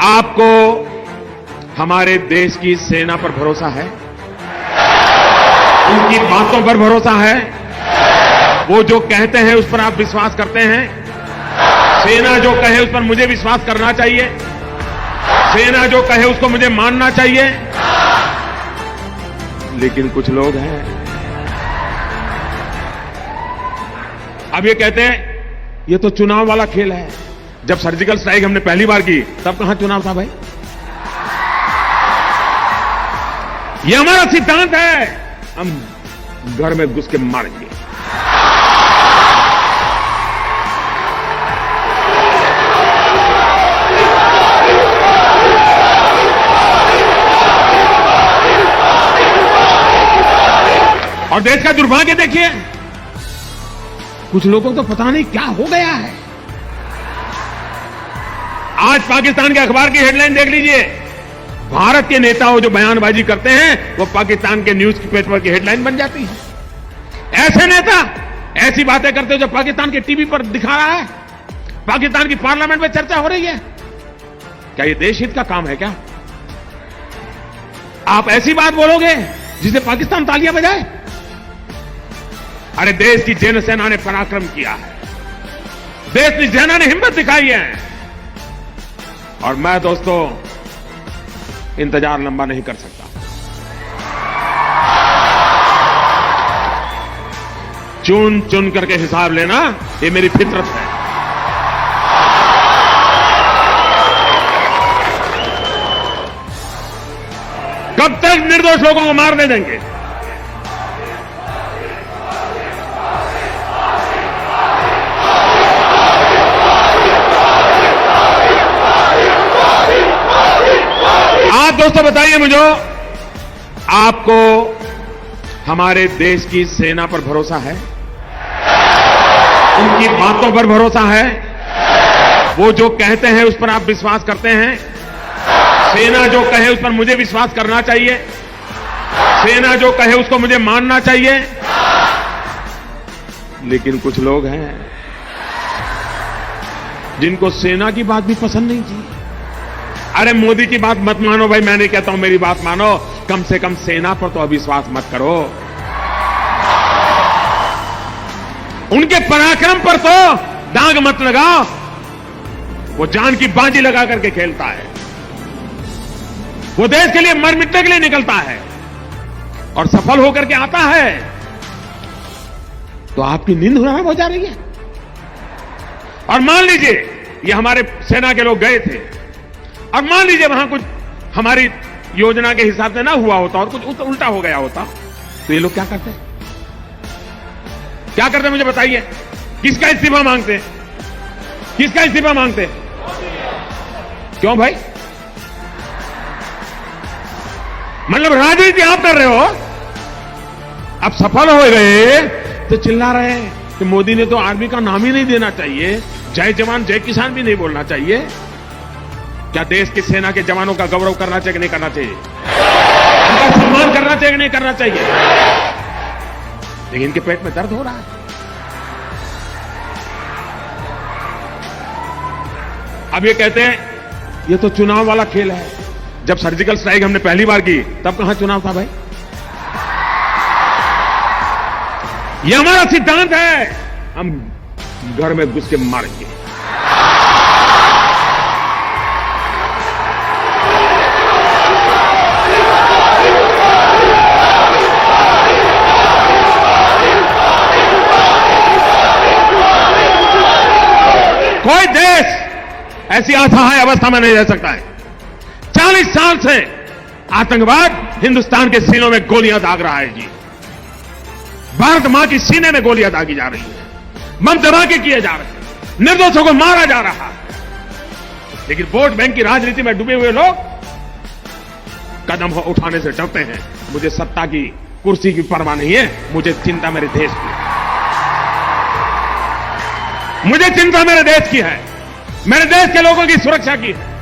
आपको हमारे देश की सेना पर भरोसा है? उनकी बातों पर भरोसा है? वो जो कहते हैं उस पर आप विश्वास करते हैं? सेना जो कहे उस पर मुझे विश्वास करना चाहिए? सेना जो कहे उसको मुझे मानना चाहिए? लेकिन कुछ लोग हैं, अब ये कहते हैं ये तो चुनाव वाला खेल है। जब सर्जिकल स्ट्राइक हमने पहली बार की तब कहां चुनाव था भाई? ये हमारा सिद्धांत है, हम घर में घुस के मारेंगे। और देश का दुर्भाग्य देखिए, कुछ लोगों को तो पता नहीं क्या हो गया है। आज पाकिस्तान के अखबार की हेडलाइन देख लीजिए, भारत के नेताओं जो बयानबाजी करते हैं वो पाकिस्तान के न्यूज पेपर की हेडलाइन बन जाती है। ऐसे नेता ऐसी बातें करते हो जो पाकिस्तान के टीवी पर दिखा रहा है, पाकिस्तान की पार्लियामेंट में चर्चा हो रही है। क्या ये देश हित का काम है क्या? आप ऐसी बात बोलोगे जिसे पाकिस्तान तालियां बजाए? अरे देश की जैन सेना ने पराक्रम किया है, देश की सेना ने हिम्मत दिखाई है, और मैं दोस्तों इंतजार लंबा नहीं कर सकता। चुन चुन करके हिसाब लेना ये मेरी फितरत है। कब तक निर्दोष लोगों को मारने देंगे? आप दोस्तों बताइए मुझे, आपको हमारे देश की सेना पर भरोसा है? उनकी बातों पर भरोसा है? वो जो कहते हैं उस पर आप विश्वास करते हैं? सेना जो कहे उस पर मुझे विश्वास करना चाहिए? सेना जो कहे उसको मुझे मानना चाहिए? लेकिन कुछ लोग हैं जिनको सेना की बात भी पसंद नहीं थी। अरे मोदी की बात मत मानो भाई, मैं नहीं कहता हूं मेरी बात मानो, कम से कम सेना पर तो अविश्वास मत करो। उनके पराक्रम पर तो दाग मत लगाओ। वो जान की बाजी लगा करके खेलता है, वो देश के लिए मर मिटने के लिए निकलता है और सफल होकर के आता है, तो आपकी नींद खराब हो जा रही है। और मान लीजिए ये हमारे सेना के लोग गए थे और मान लीजिए वहां कुछ हमारी योजना के हिसाब से ना हुआ होता और कुछ उल्टा हो गया होता, तो ये लोग क्या करते? क्या करते मुझे बताइए? किसका इस्तीफा मांगते? किसका इस्तीफा मांगते? क्यों भाई? मतलब राजनीति आप कर रहे हो, अब सफल हो गए तो चिल्ला रहे हैं कि मोदी ने तो आर्मी का नाम ही नहीं देना चाहिए, जय जवान जय किसान भी नहीं बोलना चाहिए। क्या देश की सेना के जवानों का गौरव करना चाहिए कि नहीं करना चाहिए? उनका सम्मान करना चाहिए कि नहीं करना चाहिए? लेकिन इनके पेट में दर्द हो रहा है। अब ये कहते हैं ये तो चुनाव वाला खेल है। जब सर्जिकल स्ट्राइक हमने पहली बार की तब कहां चुनाव था भाई? ये हमारा सिद्धांत है, हम घर में घुस के मारेंगे। कोई देश ऐसी असहाय अवस्था में नहीं रह सकता है। 40 साल से आतंकवाद हिंदुस्तान के सीनों में गोलियां दाग रहा है जी। भारत मां की सीने में गोलियां दागी जा रही है, बम धमाके किए जा रहे हैं, निर्दोषों को मारा जा रहा है। लेकिन वोट बैंक की राजनीति में डूबे हुए लोग कदम उठाने से डरते हैं। मुझे सत्ता की कुर्सी की परवाह नहीं है, मुझे चिंता मेरे देश की है। मुझे चिंता मेरे देश की है, मेरे देश के लोगों की सुरक्षा की है।